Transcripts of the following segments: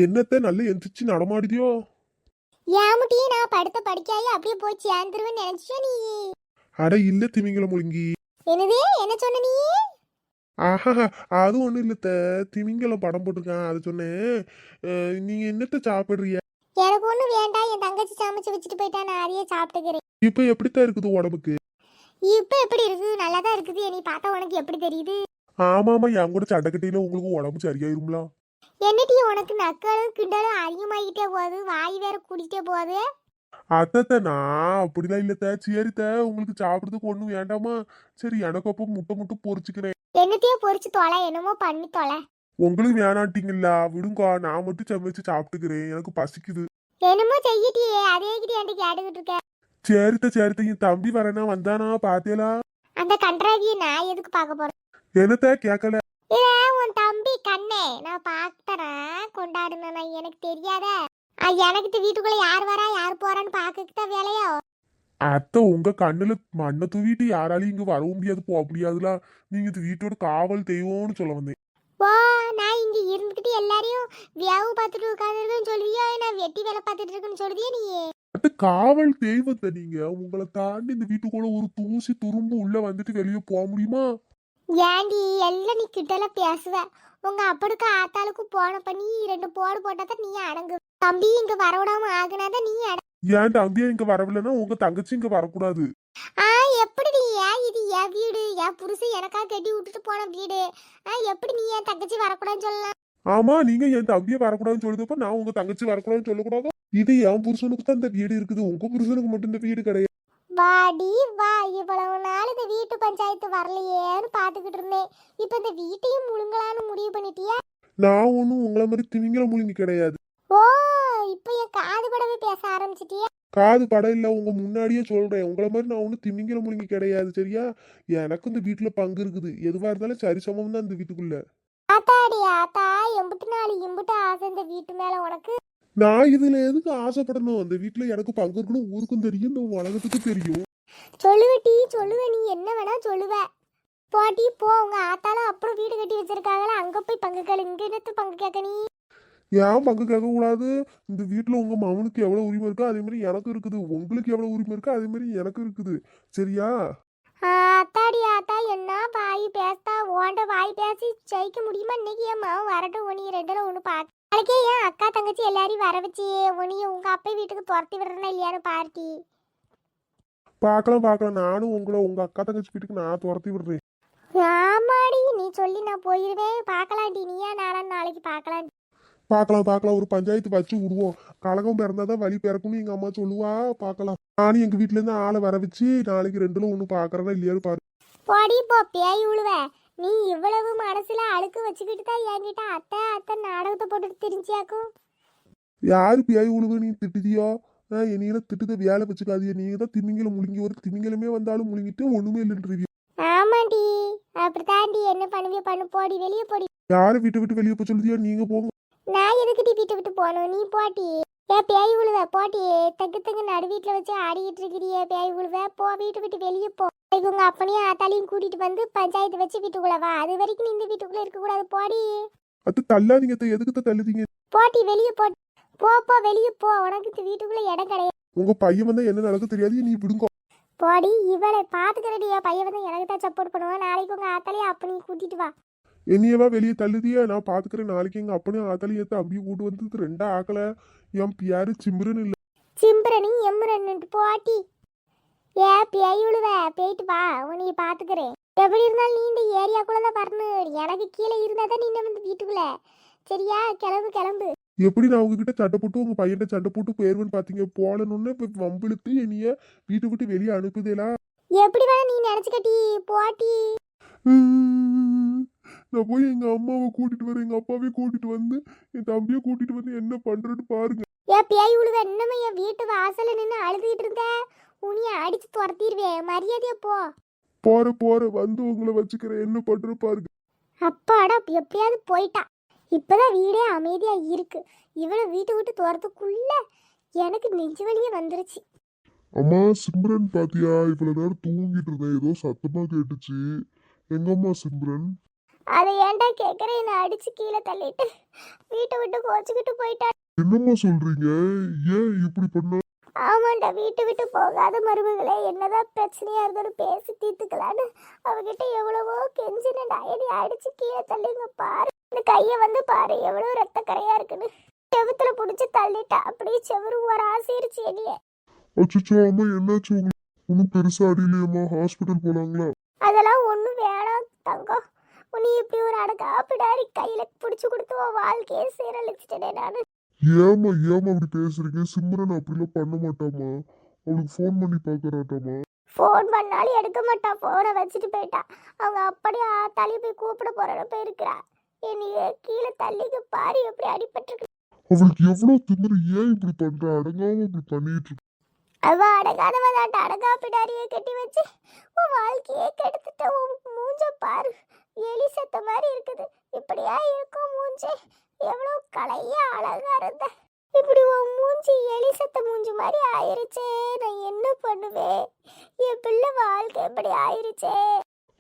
என்னத்த நல்ல எந்திரிச்சு நடமாடுதியோ? ஏமுட்டி நான் படுத்த படிக்காயே அப்படியே போய் சேர்ந்துருவேன்னு நினைச்சியா நீ? அட இல்ல திமிங்கல முழுங்கி. என்னது என்ன சொன்ன நீ? ஆஹா, அது ஒண்ணும் இல்லத்த. திமிங்கலம் படம் போட்டிருக்கான் அது சொன்னேன். நீங்க என்னத்த சாப்பிடுறிய? எனக்கு ஒண்ணு வேண்டாம், என் தங்கச்சி சமைச்சு வச்சுட்டு போயிட்டா, நான் அதையே சாப்பிட்டுக்கிறேன். இப்ப எப்படித்தான் இருக்குது உடம்புக்கு? இப்ப எப்படி இருக்குது? நல்லா தான் இருக்குது. நீ பார்த்தா உனக்கு எப்படி தெரியுது? ஆமாமா, என் கூட சண்டைக்கட்டியில உங்களுக்கு உடம்பு சரியாயிருங்களா? என்னட்டி உனக்கு நக்கலும் கிண்டலும் அதிகமாகிட்டே போகுது, வாய் வேற கூடிட்டே போகுது. அத்தத்த நான் அப்படிலாம் இல்லத்த. சரித்த, உங்களுக்கு சாப்பிடுறதுக்கு ஒண்ணும் வேண்டாமா? சரி, எனக்கு அப்போ முட்டை முட்டை பொரிச்சுக்கிறேன். என்னத்தையோ பொரிச்சு தொலை, என்னமோ பண்ணி தொலை. உங்களுக்கு வேணாட்டிங்களா? விடுங்கா, நான் மட்டும் சமைச்சு சாப்பிட்டுக்கிறேன், எனக்கு பசிக்குது. என்னமோ செய்யிட்டியே, அதே கிட்ட என்கிட்ட கேட்டுக்கிட்டு இருக்க. சரித்த, என் தம்பி வரனா வந்தானா பாத்தியலா? அந்த கன்றாவியை நான் எதுக்கு பார்க்க போறேன்? என்னத்த கேட்கல? இல்ல, உன் தம்பி கண்ணே நான் பார்த்துறேன், கொண்டாடுனா எனக்கு தெரியாத. எனக்கு வீட்டுக்குள்ள யார் வரா யார் போறான்னு பாக்கத்தான் வேலையோ. அத்தை, உங்க கண்ணுல மண்ணை தூவிட்டு யாராலையும் இங்க வரவும் முடியாது, போக முடியாதுல. நீங்க இது வீட்டோட காவல் தெய்வம்னு சொல்ல வந்தேன். ஓ, நான் இங்க இருந்துகிட்டு எல்லாரையும் வியாவு பார்த்துட்டு உட்காந்துருக்குன்னு சொல்லுவியோ, நான் வெட்டி வேலை பார்த்துட்டு இருக்குன்னு சொல்லுவியே நீ? அது காவல் தெய்வத்தை. நீங்க உங்களை தாண்டி இந்த வீட்டுக்குள்ள ஒரு தூசி துரும்பு உள்ள வந்துட்டு வெளியே போக முடியுமா? ஏண்டி எல்லாம் நீ கிட்டலாம் பேசுவ? உங்க அப்பனுக்கு ஆத்தாளுக்கு போன பண்ணி 2 போடு போட்டாதான் நீ அடங்கு. தம்பி இங்க வரவிடாம ஆகுனாதான் நீ ஏன் தம்பியா இங்க வரவில்லைன்னா உங்க தங்கச்சி இங்க வரக்கூடாது. எப்படி நீ இது என் வீடு, என் புருஷன் எனக்கா கட்டி விட்டுட்டு போன வீடு. எப்படி நீ என் தங்கச்சி வரக்கூடாதுன்னு சொல்லலாம்? ஆமா, நீங்க என் தம்பியை வரக்கூடாதுன்னு சொல்லுதப்ப நான் உங்க தங்கச்சி வரக்கூடாதுன்னு சொல்லக்கூடாது. இது என் புருஷனுக்கு தான் இந்த வீடு இருக்குது, உங்க புருஷனுக்கு மட்டும் இந்த வீடு கிடையாது. வாடி வா, இவ்வளவு நாள் இந்த வீட்டு பஞ்சாயத்து வரலையேன்னு பாத்துக்கிட்டு இருந்தேன். இப்ப இந்த வீட்டையும் முழுங்கலான்னு முடிவு பண்ணிட்டியா? நான் ஒன்னும் உங்களை மாதிரி திமிங்கல முழுங்கி கிடையாது. ஓ, இப்ப என் காது படவே பேச ஆரம்பிச்சிட்டியா? காது படம் இல்ல, உங்க முன்னாடியே சொல்றேன், உங்களை மாதிரி நான் ஒன்னும் திமிங்கல முழுங்கி கிடையாது, சரியா? எனக்கு இந்த வீட்டுல பங்கு இருக்குது, எதுவா இருந்தாலும் சரிசமம் தான் இந்த வீட்டுக்குள்ள. ஆத்தாடி ஆத்தா, எம்பிட்டு நாள் இம்பிட்டு ஆசை இந்த வீட்டு மேல உனக்கு. நான் இதுல எதுக்கு ஆசைப்படணும்? அந்த வீட்டுல எனக்கு பங்கு இருக்கணும், ஊருக்கும் தெரியும், இந்த உலகத்துக்கு தெரியும். சொல்லுவட்டி சொல்லுவ, நீ என்ன வேணா சொல்லுவ. போட்டி போ, உங்க ஆத்தாலும் அப்புறம் வீடு கட்டி வச்சிருக்காங்களா, அங்க போய் பங்கு கேளு. இங்க என்னத்து பங்கு கேட்க நீ? ஏன் பங்கு கேட்க கூடாது? இந்த வீட்டுல உங்க மகனுக்கு எவ்வளவு உரிமை இருக்கோ அதே மாதிரி எனக்கு இருக்குது, உங்களுக்கு எவ்வளவு உரிமை இருக்கோ அதே மாதிரி எனக்கு இருக்குது, சரியா? ஆத்தாடி ஆத்தா, என்ன வாய் பேசா? ஓண்ட வாய் பேசி ஜெயிக்க முடியுமா? இன்னைக்கு என் மாவன் வரட்டும், உனிய 2ல 1 பாக்க. நாளைக்கே என் அக்கா தங்கச்சி எல்லாரையும் வர வச்சு உனிய உங்க அப்பா வீட்டுக்கு துரத்தி விடுறேன்னா இல்லையான்னு பார்ட்டி. பார்க்கலாம், நானும் உங்களை உங்க அக்கா தங்கச்சி வீட்டுக்கு நான் துரத்தி விடுறேன். ஆமாடி, நீ சொல்லி நான் போயிருவேன். பார்க்கலாண்டி, நீயா நாளைக்கு பார்க்கலாம். பார்க்கலாம், ஒரு பஞ்சாயத்து வச்சு விடுவோம். கழகம் பிறந்தாதான் வழி பிறக்கும்னு எங்க அம்மா சொல்லுவா. பார்க்கலாம், நானும் எங்க வீட்டுல இருந்து ஆளை வர வச்சு நாளைக்கு 2ல 1 பாக்குறதா இல்லையாரு பாரு. போடி போ, பேய் உழுவ. நீ இவ்வளவு மனசுல அழுக்கு வச்சுக்கிட்டு தான் என்கிட்ட அத்தை அத்தை நாடகத்தை போட்டுட்டு தெரிஞ்சியாக்கும். யாரு பியாய் உழுவு நீ திட்டுதியோ? என்னையில திட்டுத வேலை வச்சுக்காதிய. நீங்க தான் திமிங்கல முழுங்கி, ஒரு திமிங்கலமே வந்தாலும் முழுங்கிட்டு ஒண்ணுமே இல்லைன்றீங்க. ஆமாண்டி, அப்படித்தாண்டி. என்ன பண்ணுவிய பண்ணு, போடி வெளியே போடி. யாரை வீட்டை விட்டு வெளியே போய் சொல்லுதியோ? நீங்க போங்க. நான் எதுக்கிட்டி வீட்டை விட்டு போகணும்? நீ போட்டி. பேய் உழுவ போட்டி. தங்கு நடு வீட்டுல வச்சு ஆடிக்கிட்டு இருக்கிறிய பேய் உழுவ. போ, வீட்டை விட்டு வெளியே போ. உங்க அப்பனையும் ஆத்தாலையும் கூட்டிட்டு வந்து பஞ்சாயத்து வச்சு வீட்டுக்குள்ள வா. அது வரைக்கும் நீ இந்த வீட்டுக்குள்ள இருக்க கூடாது, போடி. அது தள்ளாதீங்க, எதுக்கு தள்ளுதீங்க? போட்டி வெளியே போ. போ வெளியே போ, உனக்கு இந்த வீட்டுக்குள்ள இடம் கிடையாது. உங்க பையன் வந்தா என்ன நடக்க தெரியாது, நீ விடுங்க. போடி, இவளை பாத்துக்கிறடி. என் பையன் வந்து எனக்கு தான் சப்போர்ட் பண்ணுவான். நாளைக்கு உங்க ஆத்தாலையும் அப்பனையும் கூட்டிட்டு வா. என்னையவா வெளியே தள்ளுதியா? நான் பாத்துக்கிறேன். நாளைக்கு எங்க அப்பனையும் ஆத்தாலையும் ஏத்த அப்படியே கூட்டு வந்து 2 ஆக்கல. என் பியாரு சிம்ரன் இல்ல, சிம்பரனி எம்பரன்னுட்டு போட்டி. பேய் உழுவ, போயிட்டு வா, உன்னைய பாத்துக்கிறேன். எப்படி இருந்தாலும் நீ இந்த ஏரியாக்குள்ளதான் வரணும். எனக்கு கீழே இருந்தா தான் நீ வந்து வீட்டுக்குள்ள, சரியா? கிளம்பு. எப்படி நான் உங்ககிட்ட சண்டை போட்டு உங்க பையன்கிட்ட சண்டை போட்டு போயிருவேன்னு பாத்தீங்க? போலன்னு இப்ப வம்பிழுத்து என்னைய வீட்டை விட்டு வெளியே அனுப்புதேலா? எப்படி வேணா நீ நினைச்சுக்கட்டி, போட்டி. நான் போய் எங்க அம்மாவை கூட்டிட்டு வரேன், எங்க அப்பாவே கூட்டிட்டு வந்து என் தம்பியை கூட்டிட்டு வந்து என்ன பண்றேன்னு பாருங்க. பேய் உழுவ, இன்னமும் என் வீட்டு வாசல்ல நின்று அழுதுகிட்டு இருந்த உனிய அடிச்சு துரத்திடுவேன். மரியாதையா போ. போற வந்து உங்களை வச்சுக்கிறேன், என்ன பண்ற பாருங்க. அப்பாடா, எப்படியாவது போயிட்டா. இப்பதான் வீடே அமைதியா இருக்கு. இவ்வளவு வீட்டை விட்டு துரத்துக்குள்ள எனக்கு நெஞ்சு வலியே வந்துருச்சு. அம்மா சிம்ரன் பாத்தியா? இவ்வளவு நேரம் தூங்கிட்டு இருந்தேன், ஏதோ சத்தமா கேட்டுச்சு. எங்கம்மா சிம்ரன்? அதை ஏன்டா கேட்குறேன், என்னை அடிச்சு கீழே தள்ளிட்டு வீட்டை விட்டு கோச்சிக்கிட்டு போயிட்டா. என்னம்மா சொல்றீங்க? ஏன் இப்படி பண்ண? ஆமாண்டா, வீட்டு விட்டு போகாத மருமகளே, என்னதான் பிரச்சனையா இருந்தாலும் பேசி தீர்த்துக்கலான்னு அவகிட்ட எவ்வளவோ கெஞ்சினடா. என்னை அடிச்சு கீழே தள்ளிங்க பாரு, இந்த கையை வந்து பாரு எவ்வளோ ரத்த கரையா இருக்குன்னு. செவுத்துல பிடிச்சி தள்ளிட்டா, அப்படியே செவரு ஒரு ஆசிரிச்சு என்னைய. அச்சோ அம்மா, என்னாச்சு உங்களுக்கு? ஒன்றும் பெருசா அடியிலையம்மா? ஹாஸ்பிட்டல் போனாங்களா? அதெல்லாம் ஒன்றும் வேணாம் தங்கம். உன்னை இப்படி ஒரு அடக்காப்பிடாரி கையில பிடிச்சி கொடுத்து உன் வாழ்க்கையை சீரழிச்சிட்டேனே நான். ஏம்மா அப்படி பேசுறீங்க? சிம்ரன் அப்படிலாம் பண்ண மாட்டாமா. அவளுக்கு ஃபோன் பண்ணி பார்க்கறாட்டாமா. ஃபோன் பண்ணாலும் எடுக்க மாட்டா, ஃபோனை வச்சுட்டு போயிட்டா. அவங்க அப்படியே தள்ளி போய் கூப்பிட போறேன்னு போயிருக்கிறா. என்னைய கீழே தள்ளிக்கு பாரு எப்படி அடிபட்டிருக்கு. அவளுக்கு எவ்வளவு திமிரு! ஏன் இப்படி பண்றா? அடங்காம இப்படி பண்ணிட்டு இருக்கு. அவ அடங்காதவதாட்ட அடங்காப்பிடாரியை கட்டி வச்சு உன் வாழ்க்கையே கெடுத்துட்ட. உன் மூஞ்ச பாரு, எலி செத்த மாதிரி இருக்குது. இப்படியா இருக்கும் மூஞ்சி? எவ்வளோ கலையா அழகா இருந்த, இப்படி உன் மூஞ்சி எலி செத்த மூஞ்சி மாதிரி ஆயிருச்சே. நான் என்ன பண்ணுவேன்? என் பிள்ளை வாழ்க்கை எப்படி ஆயிருச்சே.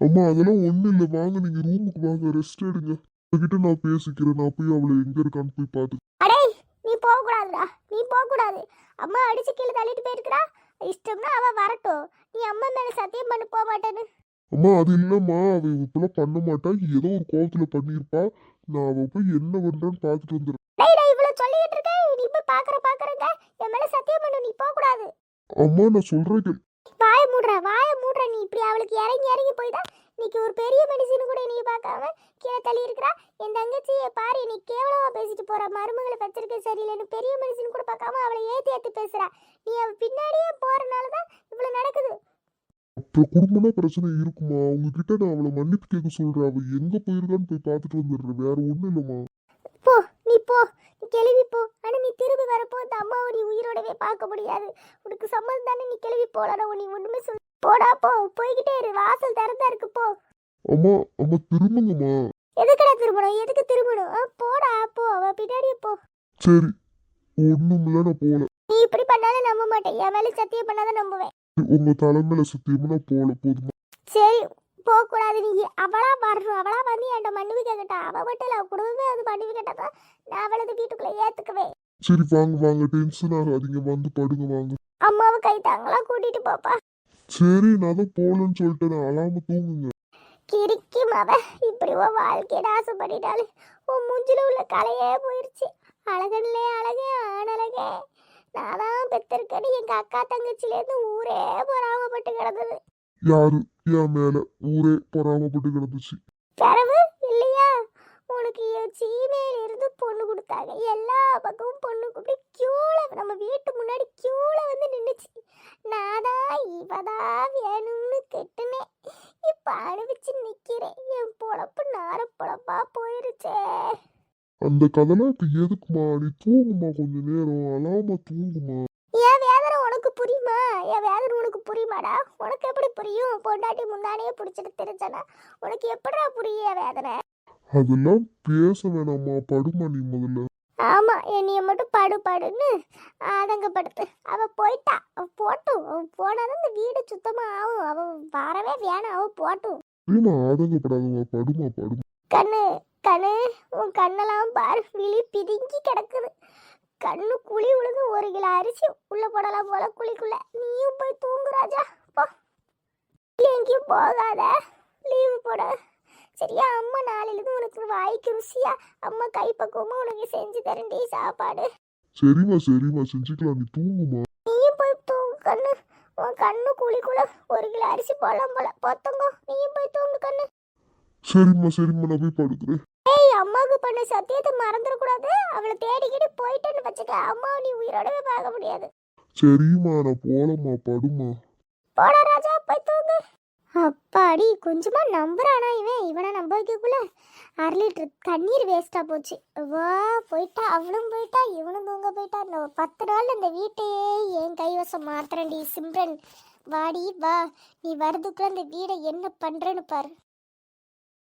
அம்மா அதெல்லாம் ஒண்ணும் இல்லை, வாங்க நீங்க ரூமுக்கு வாங்க, ரெஸ்ட் எடுங்க. உங்ககிட்ட நான் பேசிக்கிறேன். நான் போய் அவளை எங்க இருக்கான்னு போய் பார்த்து. அடே, நீ போக கூடாதுடா, நீ போக கூடாது. அம்மா அடிச்சு கீழே தள்ளிட்டு போயிருக்கிறா. இஷ்டம்னா அவ வரட்டும், நீ அம்மா மேல சத்தியம் பண்ணி போக மாட்டேன்னு. அம்மா அது இல்லம்மா, அவ இப்பெல்லாம் பண்ண மாட்டா, ஏதோ ஒரு கோவத்துல பண்ணியிருப்பா. நான் அவ போய் என்ன பண்றான்னு பார்த்துட்டு வந்துடுறேன். டேய் டேய், இவ்வளவு சொல்லிட்டு இருக்க, நீ போய் பாக்குறங்க என் மேல சத்தியம் பண்ணு, நீ போக கூடாது. அம்மா நான் சொல்றேன். வாய மூடுற. நீ இப்படி அவளுக்கு இறங்கி இறங்கி போய்தான் இன்னைக்கு ஒரு பெரிய மனுஷனு கூட நீ பார்க்காம கீழே தள்ளி இருக்கிறா. என் தங்கச்சியை பாரு, நீ கேவலமா பேசிட்டு போற. மருமகளை வச்சிருக்க சரியில்லைன்னு பெரிய மனுஷனு கூட பார்க்காம அவளை ஏத்தி பேசுறா. நீ அவ பின்னாடியே போறனாலதான் இவ்வளவு நடக்குது. அப்புறம் குடும்பம்னா பிரச்சனை இருக்குமா? உங்ககிட்ட நான் அவளை மன்னிப்பு கேட்க சொல்றேன். அவ எங்க போயிருக்கான்னு போய் பார்த்துட்டு வந்துடுறேன். வேற ஒண்ணும் இல்லம்மா. போ, நீ கிளம்பி போ. ஆனா நீ திரும்பி வரப்போ இந்த அம்மாவை நீ உயிரோடவே பார்க்க முடியாது. உனக்கு சம்மதம் தானே? நீ கிளம்பி போலாம். நீ ஒண்ணுமே சொல்ல. போடா போ, போய்கிட்டே இரு, வாசல் திறந்தா இருக்கு போ. அம்மா திரும்புங்கம்மா. எதுக்குடா திரும்பணும்? எதுக்கு திரும்பணும்? போடா போ, அவ பின்னாடியே போ. சரி, ஒண்ணும் இல்ல, நான் போல. நீ இப்படி பண்ணாலும் நம்ப மாட்டேன், என் மேல சத்தியம் பண்ணாதான் நம்புவேன். உங்க தலைமையில சத்தியமா நான் போல. போதுமா? சரி, போக கூடாது. நீ அவளா வரணும். அவளா வந்து என்கிட்ட மன்னிவு கேட்டா. அவ மட்டும் இல்ல, அவ குடும்பமே அது மன்னிவு கேட்டாதான் நான் அவளது வீட்டுக்குள்ள ஏத்துக்குவேன். சரி வாங்க, டென்ஷன் ஆகாதீங்க, வந்து படுங்க வாங்க. அம்மாவை கை தாங்களா கூட்டிட்டு போப்பா. சரி, நான் தான் போலன்னு சொல்லிட்டேன், அழாம தூங்குங்க. கிறுக்கி மவ, இப்படி உன் வாழ்க்கையை நாசம் பண்ணிட்டாலே. உன் மூஞ்சில உள்ள கலையே போயிருச்சு. அழகன்லே அழகே, ஆணழகே. நான்தான் பெத்திருக்கேன்னு எங்க அக்கா தங்கச்சிலேருந்து ஊரே பொறாமப்பட்டு கிடந்தது. யாரு? என் மேல ஊரே பொறாமப்பட்டு கிடந்துச்சு. பிறவு இல்லையா? உனக்கு சீமையில இருந்து பொண்ணு கொடுத்தாங்க. எல்லா பக்கமும் பொண்ணு கூப்பிட்டு கியூல, நம்ம வீட்டு முன்னாடி கியூல வந்து நின்னுச்சு. நாதான் இவதான் வேணும்னு கெட்டுனேன். இப்ப அனுபவிச்சு நிக்கிறேன். என் பொழப்பு நார பொழப்பா போயிருச்சே. அந்த கதைலாம் இப்ப எதுக்குமா? நீ தூங்குமா, கொஞ்ச நேரம் அழாம தூங்குமா. என் வேதனை உனக்கு புரியுமா? என் வேதனை உனக்கு புரியுமாடா? உனக்கு எப்படி புரியும்? பொண்டாட்டி முந்தானே பிடிச்சிட்டு தெரிஞ்சனா உனக்கு எப்படா புரியும் என் வேதனை? அதெல்லாம் பேச வேணாமா, படுமா நீ முதல்ல. ஆமா, என்னைய மட்டும் படுன்னு ஆதங்கப்படுத்து. அவ போயிட்டா, அவ போட்டும். அவ போனாதான் இந்த வீடு சுத்தமா ஆகும். அவ வரவே வேணாம், அவ போட்டும். இல்லம்மா, ஆதங்கப்படாதம்மா, படுமா. கண்ணு, உன் கண்ணெல்லாம் பாரு, விழி பிதுங்கி கிடக்குது. கண்ணு குழி விழுந்து 1 கிலோ அரிசி உள்ள போடலாம் போல குழிக்குள்ள. நீயும் போய் தூங்கு ராஜா, போ. எங்கேயும் போகாத, லீவு போட சரியா? அம்மா நாளையிலிருந்து உனக்கு வாய்க்கு ருசியா அம்மா கைப்பக்குவமா உனக்கு செஞ்சு தரண்டி சாப்பாடு. சரிம்மா செஞ்சுக்கலாம், நீ தூங்குமா. நீயும் போய் தூங்கு கண்ணு. உன் கண்ணு குழிக்குள்ள 1 கிலோ அரிசி போடலாம் போல. பொத்தங்கோ, நீயும் போய் தூங்கு கண்ணு. சரிம்மா, நான் போய் படுக்கிறேன். ஏய், அம்மாவுக்கு பண்ண சத்தியத்தை மறந்துடக்கூடாது. அவளை தேடிக்கிட்டு போயிட்டேன்னு வச்சுக்க, அம்மாவை நீ உயிரோடவே பார்க்க முடியாது. சரிம்மா, நான் போலம்மா, படுமா. போடா ராஜா, போய் தூங்கு. அப்பாடி, கொஞ்சமா நம்புறானா இவனை நம்ப வைக்கக்குள்ள 1/2 லிட்டர் கண்ணீர் வேஸ்டா போச்சு. வா, போயிட்டா, அவளும் போயிட்டா, இவனும் தூங்க போயிட்டா. இந்த 10 நாள் இந்த வீட்டையே என் கைவசம் மாத்திரண்டி. சிம்ரன் வாடி வா, நீ வரதுக்குள்ள இந்த வீடை என்ன பண்றேன்னு பாரு.